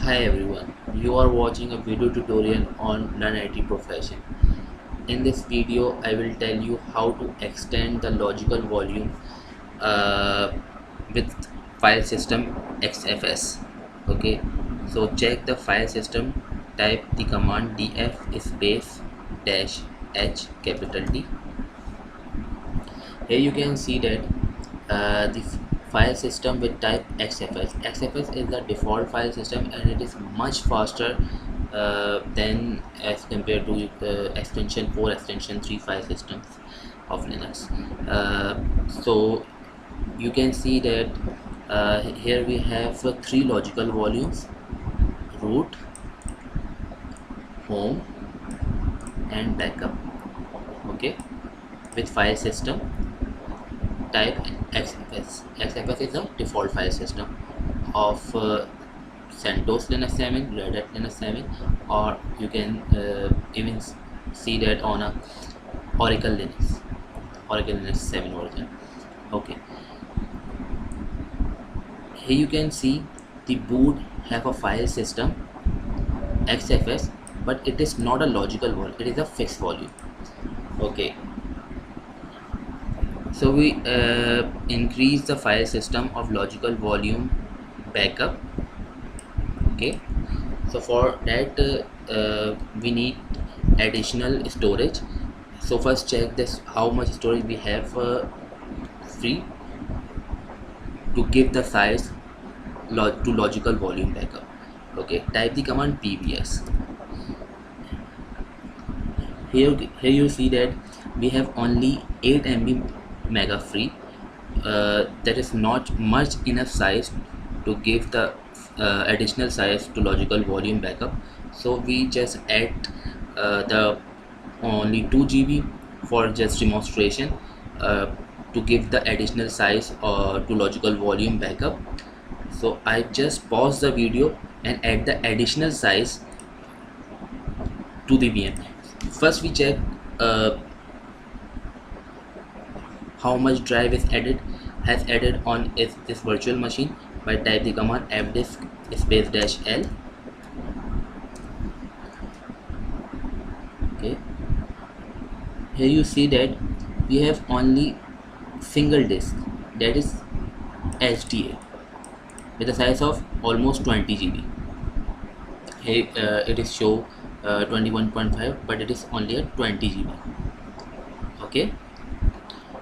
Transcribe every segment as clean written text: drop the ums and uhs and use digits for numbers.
Hi everyone, you are watching a video tutorial on Learn IT Profession. In this video, I will tell you how to extend the logical volume uh, with file system XFS. Okay, so check the file system, type the command df space dash h capital D. Here you can see that the file system with type XFS. XFS is the default file system and it is much faster than as compared to extension 4, extension 3 file systems of Linux. So you can see that here we have three logical volumes: root, home and backup. Okay, with file system type XFS. XFS is the default file system of CentOS Linux 7, Red Hat Linux 7, or you can even see that on a Oracle Linux 7 version. Okay, here you can see the boot have a file system XFS, but it is not a logical volume, it is a fixed volume. Okay, so we increase the file system of logical volume backup. Okay, so for that we need additional storage. So first check this how much storage we have free to give the size to logical volume backup. Okay, type the command pbs. Here you see that we have only 8 MB mega free. That is not much enough size to give the additional size to logical volume backup, so we just add the only 2 GB for just demonstration to give the additional size to logical volume backup. So I just pause the video and add the additional size to the VM. First we check how much drive is added on this virtual machine by type the command fdisk space dash l. Okay, here you see that we have only single disk, that is HDA, with a size of almost 20 GB. Here it is show 21.5, but it is only at 20 GB. Okay,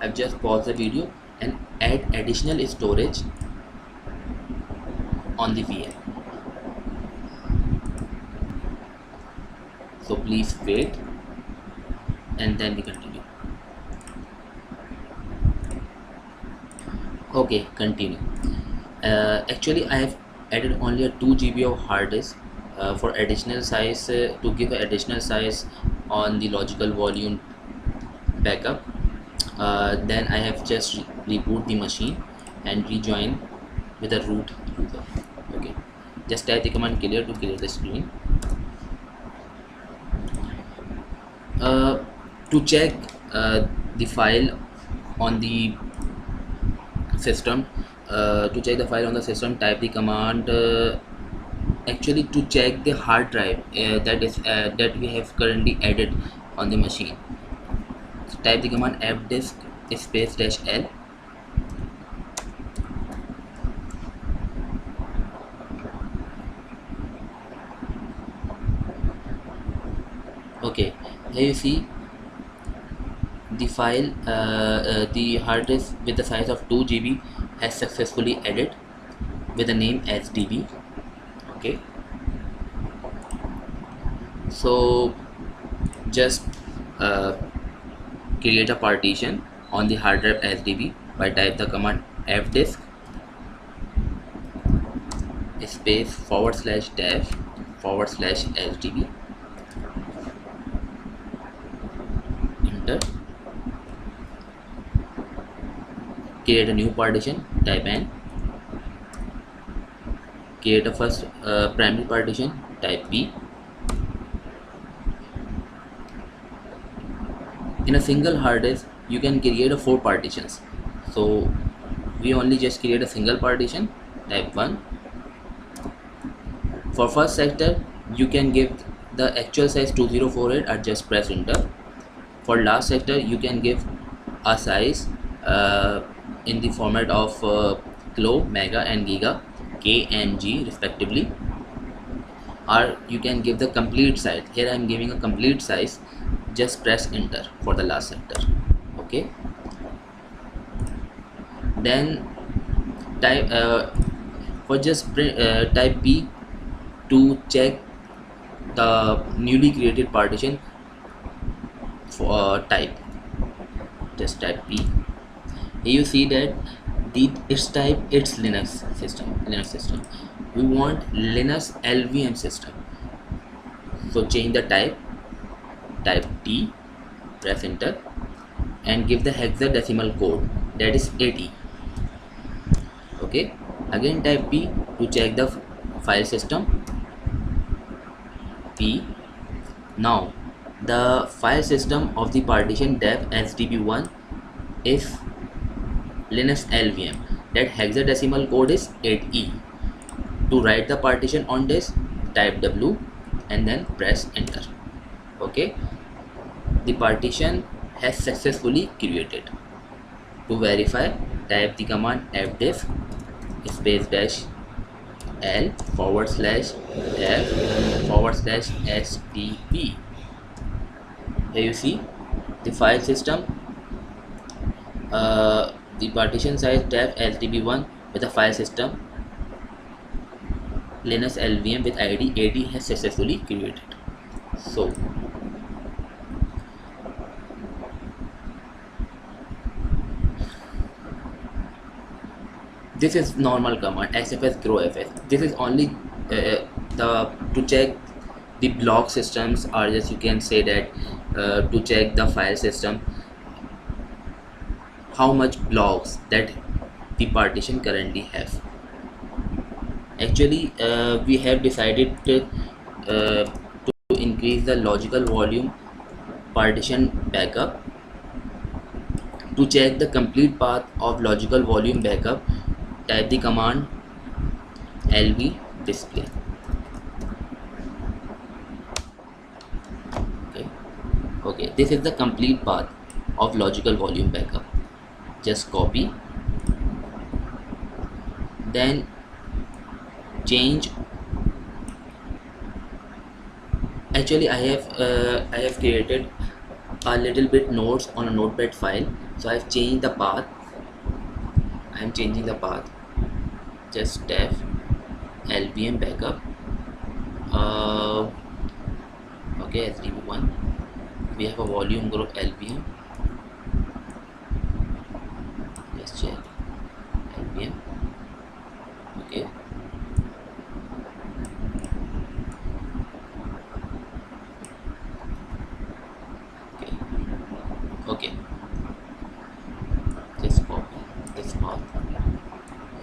I've just paused the video and add additional storage on the VM. So please wait and then we continue. Okay, continue. Actually I have added only a 2 GB of hard disk for additional size to give additional size on the logical volume backup. Then I have just reboot the machine and rejoin with a root user. Okay, just type the command clear to clear the screen. To check the file on the system, type the command actually to check the hard drive that we have currently added on the machine. So type the command fdisk space dash l. Okay, here you see the file, the hard disk with the size of 2 GB has successfully added with the name SDB. Okay, so just create a partition on the hard drive SDB by type the command fdisk space /dash /SDB. Enter. Create a new partition, type n. Create a first primary partition, type p. In a single hard disk you can create a 4 partitions, so we only just create a single partition, type 1. For first sector, you can give the actual size 2048 or just press enter. For last sector, you can give a size in the format of kilo, mega and giga, k and g respectively, or you can give the complete size. Here I am giving a complete size, just press enter for the last sector. Okay, then type for just type p to check the newly created partition for type. Just type p. Here you see that its type, it's Linux system. We want Linux LVM system, so change the type T, press enter, and give the hexadecimal code, that is 80. Okay, again type P to check the file system, P. Now the file system of the partition dev sdb1 is Linux LVM, that hexadecimal code is 8E. To write the partition on disk, type W and then press enter. Okay, the partition has successfully created. To verify, type the command fdisk space dash l /dev/sdb. Here you see the file system, the partition size dev sdb1 with a file system Linux LVM with ID 80 has successfully created. So this is normal command xfs grow fs. This is only to check the block systems, or just you can say that to check the file system, how much blocks that the partition currently have. Actually we have decided to increase the logical volume partition backup. To check the complete path of logical volume backup, type the command lv display. Okay, this is the complete path of logical volume backup. Just copy, then change. Actually I have created a little bit notes on a notepad file, so I have changed the path. I am changing the path. Just dev lvm backup. Okay, sdb1, we have a volume group lvm. Let's check lvm. Okay, okay, just copy this path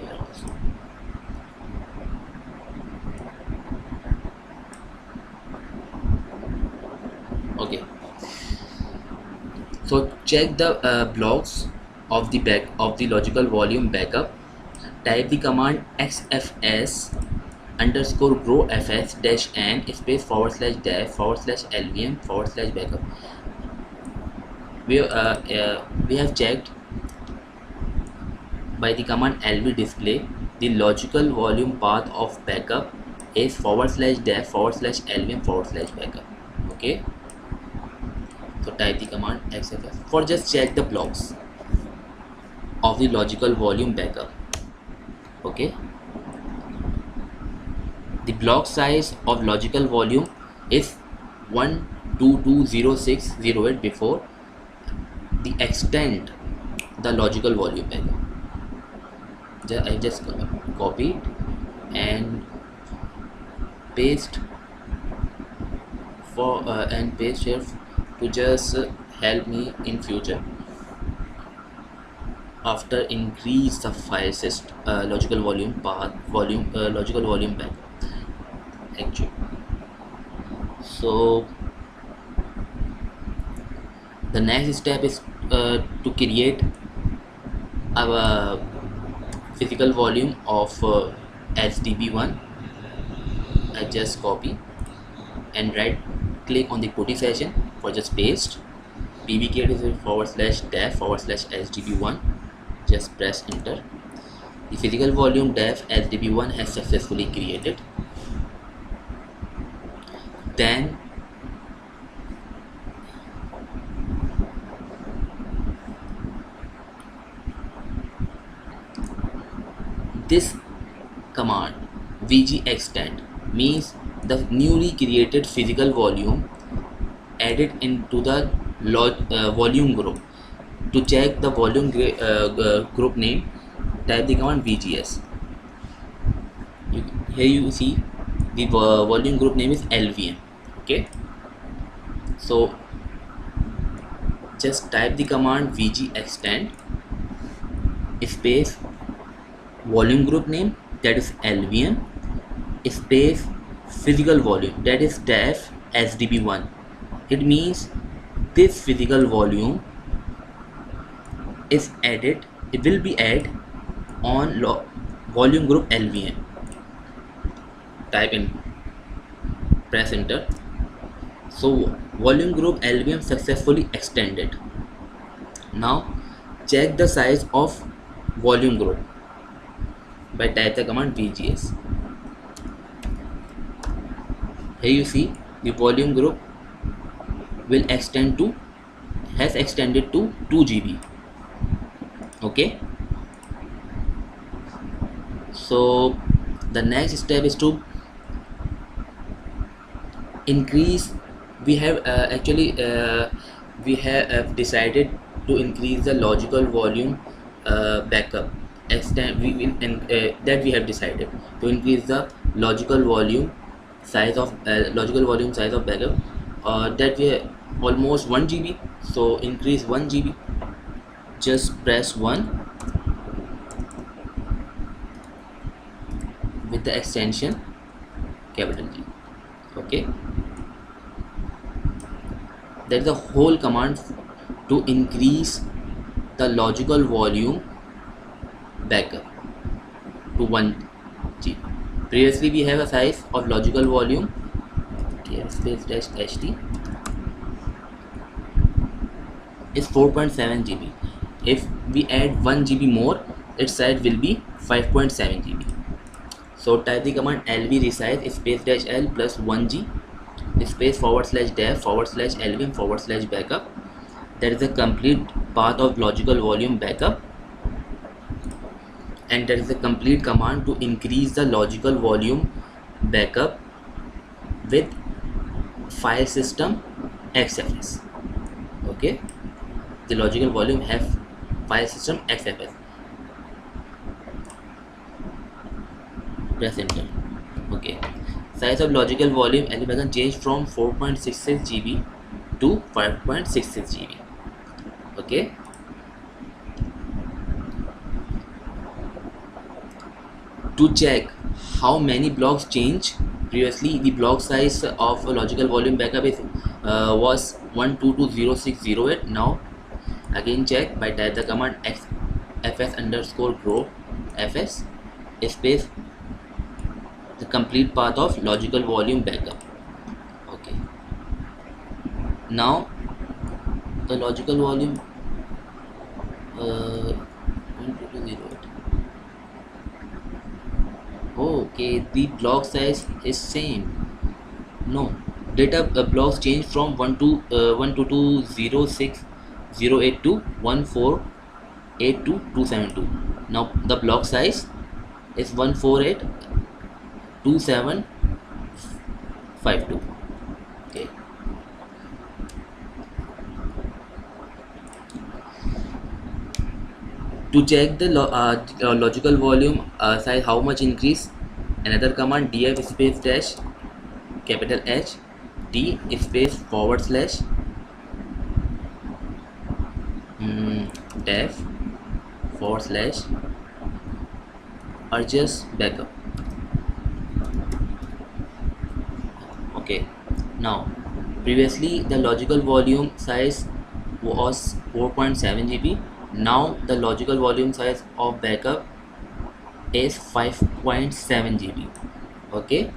here also. Okay, so check the blocks of the logical volume backup. Type the command xfs underscore grow fs dash n space /dev /lvm /backup. We have checked by the command lv display the logical volume path of backup is /dev /lvm /backup. Okay, so type the command xfs for just check the blocks of the logical volume backup. Okay, the block size of logical volume is 1220608 before the extend the logical volume backup. I just copy and paste for and paste here to just help me in future after increase the file system logical volume path logical volume backup actually. So the next step is to create our physical volume of SDB1. I just copy and right click on the putty session for just paste. pvkit is /def /sdb1. Just press enter. The physical volume def sdb1 has successfully created. Then this command vgextend means the newly created physical volume added into the volume group. To check the volume group name, type the command vgs. Here you see the volume group name is lvm. Okay, so just type the command vgextend space volume group name, that is lvm, space physical volume, that is def sdb1. It means this physical volume is added, it will be added on volume group lvm. Type in, press enter. So volume group lvm successfully extended. Now check the size of volume group by type the command vgs. Here you see the volume group will extend to, has extended to 2 GB. Okay, so the next step is to increase. We have we have decided to increase the logical volume backup. We will that we have decided to increase the logical volume size of backup, that we are almost 1 GB. So increase 1 GB. Just press 1 with the extension capital G. Okay, that's the whole command to increase the logical volume backup to 1 GB. Previously we have a size of logical volume space dash ht is 4.7 GB. If we add 1 GB more, its size will be 5.7 GB. So type the command lv resize space dash l plus 1g space /def /lvm /backup. That is the complete path of logical volume backup, and that is the complete command to increase the logical volume backup with file system xfs. Okay, the logical volume have file system xfs. Press enter. Okay, size of logical volume can change from 4.66 GB to 5.66 GB. Okay, to check how many blocks change, previously the block size of a logical volume backup is was 1220608. Now again check by type the command fs_grow fs space the complete path of logical volume backup. Okay, now the logical volume 12208. Okay, the block size is same. No, data blocks change from 1220608 to 1482272. Now the block size is 1482752. Okay, to check the logical volume size how much increase, another command df space dash capital H d space / def / urges backup. Okay, now previously the logical volume size was 4.7 GB. Now the logical volume size of backup is 5.7 GB. Okay,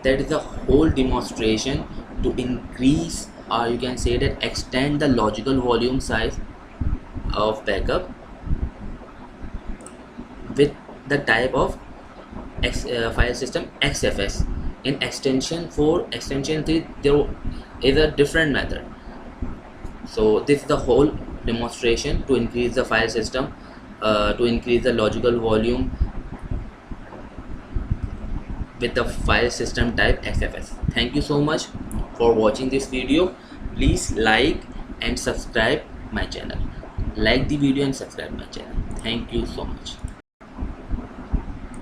That is the whole demonstration to increase, or you can say that extend the logical volume size of backup with the type of file system XFS. In extension 4, extension 3, there is a different method. So this is the whole demonstration to increase the file system, to increase the logical volume with the file system type XFS. Thank you so much for watching this video. Please like and subscribe my channel. Like the video and subscribe my channel. Thank you so much.